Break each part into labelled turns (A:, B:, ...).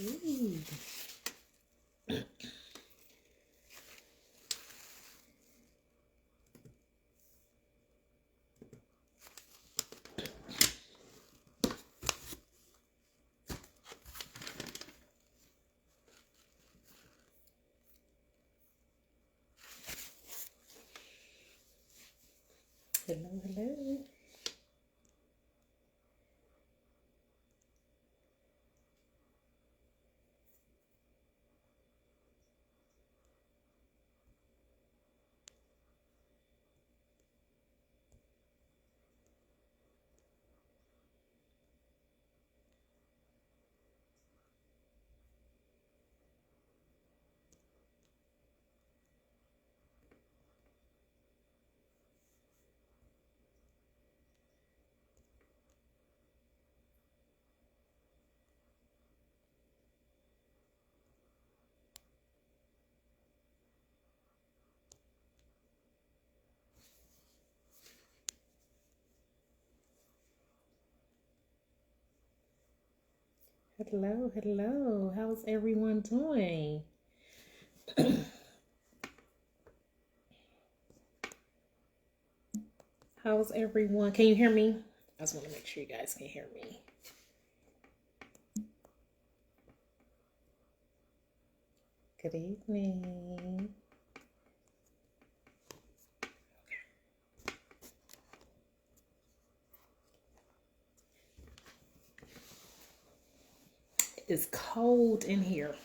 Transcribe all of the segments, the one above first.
A: Ooh. Hello, hello. Hello, hello. How's everyone doing? How's everyone? Can you hear me? I just want to make sure you guys can hear me. Good evening. It's cold in here.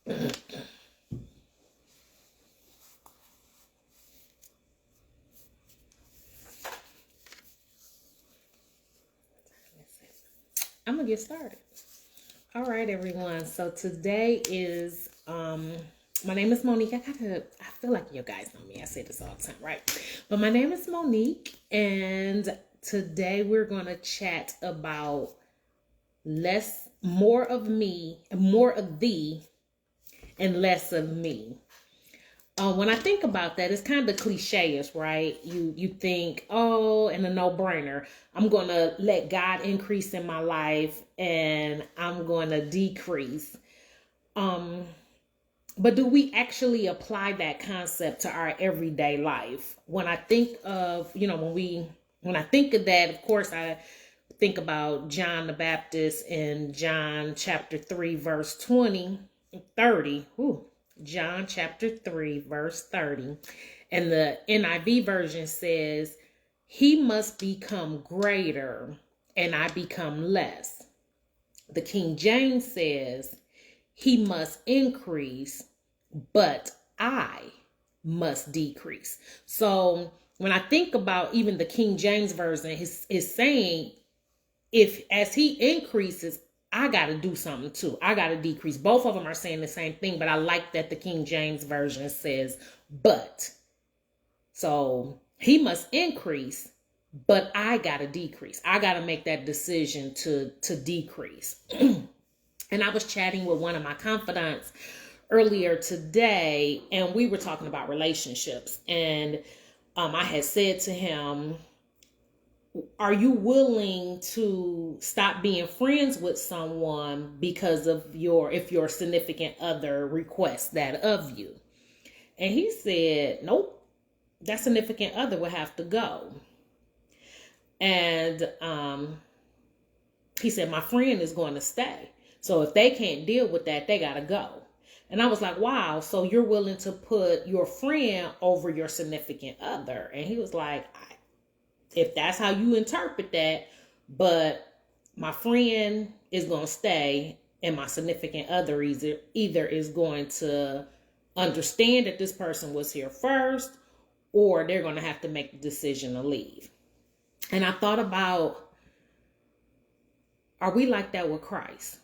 A: I'm gonna get started. All right, everyone. So today is my name is Monique. I feel like you guys know me. I say this all the time, right? But my name is Monique, and today we're gonna chat about more of me, more of thee, and less of me. When I think about that, it's kind of cliche-ish, right? You think, oh, and a no-brainer. I'm going to let God increase in my life and I'm going to decrease. But do we actually apply that concept to our everyday life? When I think of, when I think of that, of course, I think about John the Baptist in John chapter 3, verse 20, 30. Ooh. John chapter 3, verse 30. And the NIV version says, he must become greater and I become less. The King James says, he must increase, but I must decrease. So when I think about even the King James version, is saying, if as he increases, I got to do something too. I got to decrease. Both of them are saying the same thing, but I like that the King James version says, but. So he must increase, but I got to decrease. I got to make that decision to decrease. And I was chatting with one of my confidants earlier today, and we were talking about relationships. And I had said to him, are you willing to stop being friends with someone because of if your significant other requests that of you? And he said, nope, that significant other will have to go. And he said, my friend is going to stay. So if they can't deal with that, they got to go. And I was like, wow, so you're willing to put your friend over your significant other? And he was like, if that's how you interpret that, but my friend is going to stay and my significant other either is going to understand that this person was here first, or they're going to have to make the decision to leave. And I thought about, are we like that with Christ?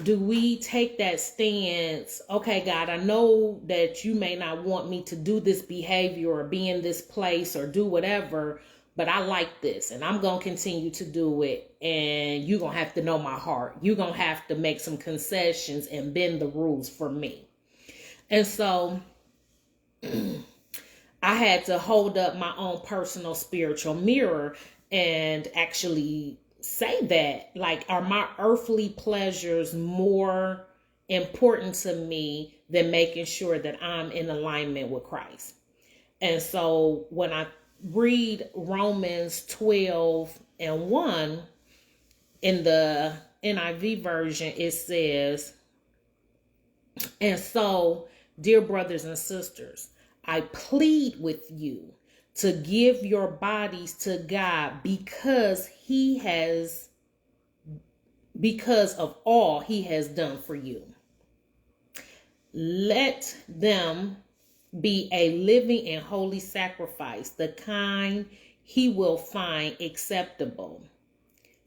A: Do we take that stance? Okay, God, I know that you may not want me to do this behavior or be in this place or do whatever, but I like this and I'm going to continue to do it. And you're going to have to know my heart. You're going to have to make some concessions and bend the rules for me. And so I had to hold up my own personal spiritual mirror and actually say that, like, are my earthly pleasures more important to me than making sure that I'm in alignment with Christ? And so when I read Romans 12:1 in the NIV version, it says, and so, dear brothers and sisters, I plead with you to give your bodies to God because of all he has done for you. Let them be a living and holy sacrifice, the kind he will find acceptable.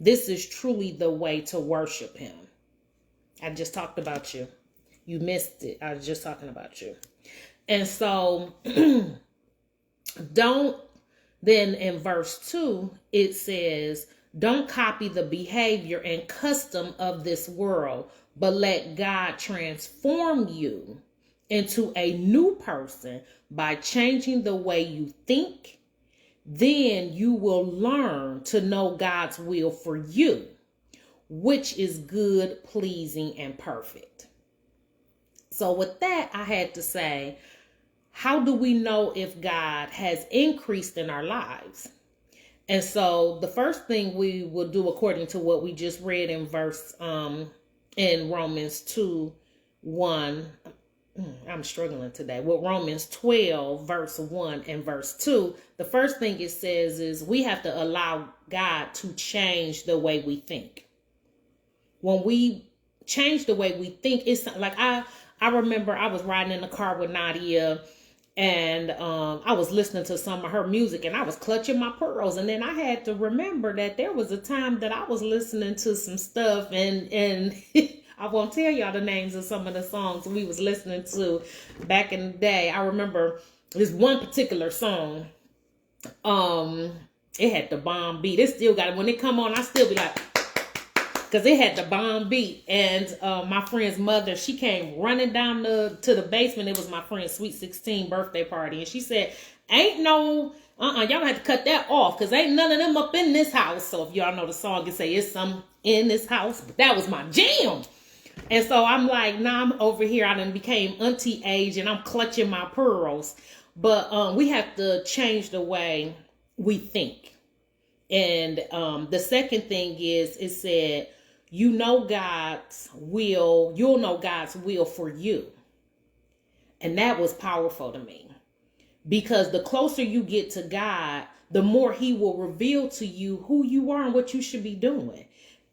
A: This is truly the way to worship him. I just talked about you. You missed it. I was just talking about you. And so then in verse 2, it says, don't copy the behavior and custom of this world, but let God transform you into a new person by changing the way you think. Then you will learn to know God's will for you, which is good, pleasing, and perfect. So with that, I had to say, how do we know if God has increased in our lives? And so the first thing we will do, according to what we just read in in Romans 2:1, I'm struggling today, with Romans 12:1 and verse 2, the first thing it says is we have to allow God to change the way we think. When we change the way we think, it's like I remember I was riding in the car with Nadia, and I was listening to some of her music, and I was clutching my pearls. And then I had to remember that there was a time that I was listening to some stuff, and I won't tell y'all the names of some of the songs we was listening to back in the day. I remember this one particular song. It had the bomb beat. It still got it. When it come on, I still be like, because it had the bomb beat. And my friend's mother, she came running down to the basement. It was my friend's sweet 16 birthday party. And she said, ain't no, y'all have to cut that off, because ain't none of them up in this house. So if y'all know the song, it say it's some in this house. But that was my jam. And so I'm like, nah, I'm over here. I done became auntie age, and I'm clutching my pearls. But we have to change the way we think. And the second thing is, it said, you'll know God's will for you. And that was powerful to me, because the closer you get to God, the more he will reveal to you who you are and what you should be doing.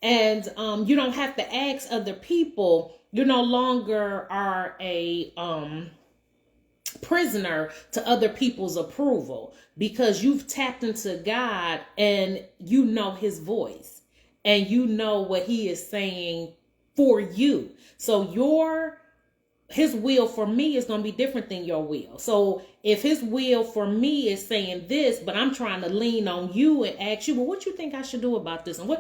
A: And you don't have to ask other people. You no longer are a prisoner to other people's approval, because you've tapped into God and you know his voice. And you know what he is saying for you. So his will for me is going to be different than your will. So if his will for me is saying this, but I'm trying to lean on you and ask you, well, what you think I should do about this? And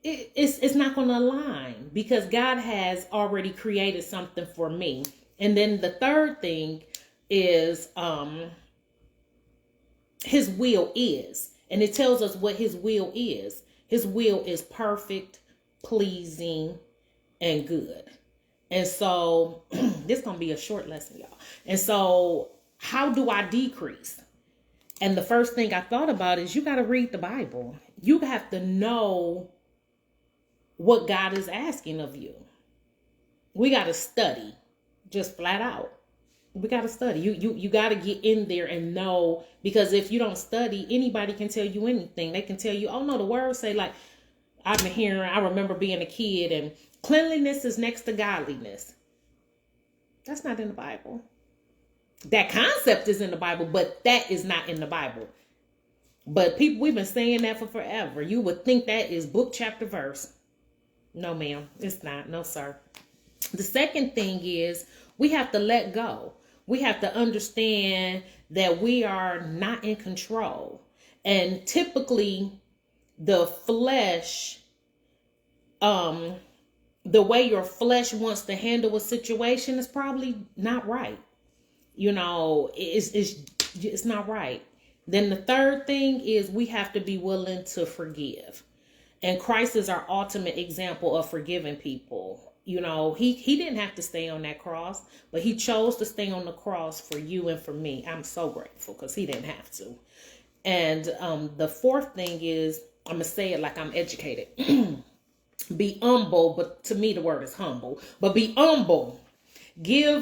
A: it's not going to align, because God has already created something for me. And then the third thing is his will is, and it tells us what his will is. His will is perfect, pleasing, and good. And so this is going to be a short lesson, y'all. And so how do I decrease? And the first thing I thought about is you got to read the Bible. You have to know what God is asking of you. We got to study, just flat out. We got to study. You got to get in there and know, because if you don't study, anybody can tell you anything. They can tell you, oh no, the words say, like, I remember being a kid, and cleanliness is next to godliness. That's not in the Bible. That concept is in the Bible, but that is not in the Bible. But people, we've been saying that for forever. You would think that is book, chapter, verse. No, ma'am, it's not. No, sir. The second thing is we have to let go. We have to understand that we are not in control. And typically the flesh, the way your flesh wants to handle a situation is probably not right. You know, it's not right. Then the third thing is we have to be willing to forgive. And Christ is our ultimate example of forgiving people. You know, he didn't have to stay on that cross, but he chose to stay on the cross for you and for me. I'm so grateful because he didn't have to. And the fourth thing is, I'm going to say it like I'm educated. Be humble, but to me the word is humble. But be humble. You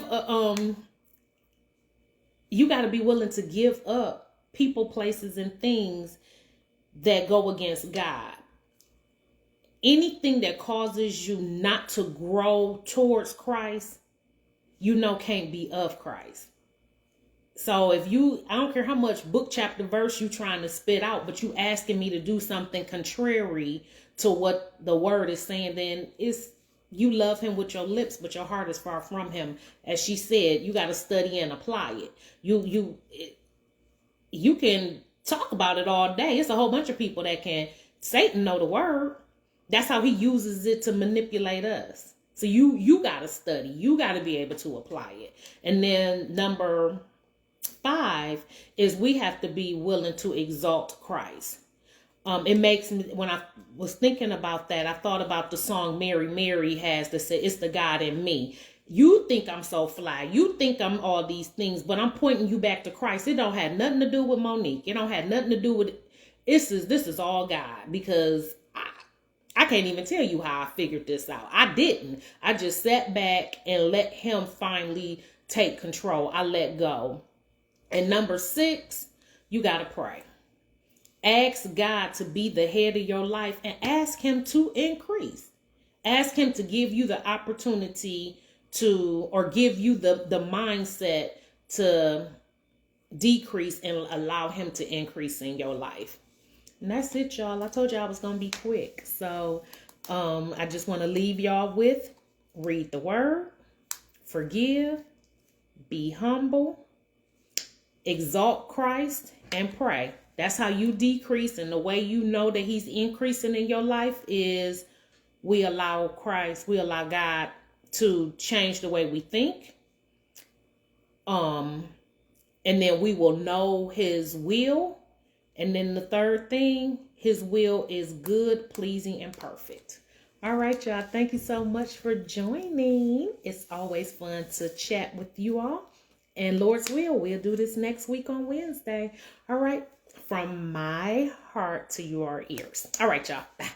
A: got to be willing to give up people, places, and things that go against God. Anything that causes you not to grow towards Christ, you know, can't be of Christ. So I don't care how much book, chapter, verse you trying to spit out, but you asking me to do something contrary to what the word is saying, then you love him with your lips, but your heart is far from him. As she said, you got to study and apply it. You can talk about it all day. It's a whole bunch of people that can. Satan know the word. That's how he uses it to manipulate us. So you got to study. You got to be able to apply it. And then number 5 is we have to be willing to exalt Christ. It makes me, when I was thinking about that, I thought about the song Mary, Mary has that said, it's the God in me. You think I'm so fly. You think I'm all these things, but I'm pointing you back to Christ. It don't have nothing to do with Monique. It don't have nothing to do with, this is all God, because I can't even tell you how I figured this out. I didn't. I just sat back and let him finally take control. I let go. And number 6, you got to pray. Ask God to be the head of your life and ask him to increase. Ask him to give you the opportunity to, or give you the mindset to decrease and allow him to increase in your life. And that's it, y'all. I told y'all I was going to be quick. So I just want to leave y'all with, read the word, forgive, be humble, exalt Christ, and pray. That's how you decrease. And the way you know that he's increasing in your life is we allow God to change the way we think. And then we will know his will. And then the third thing, his will is good, pleasing, and perfect. All right, y'all. Thank you so much for joining. It's always fun to chat with you all. And Lord's will, we'll do this next week on Wednesday. All right. From my heart to your ears. All right, y'all. Bye.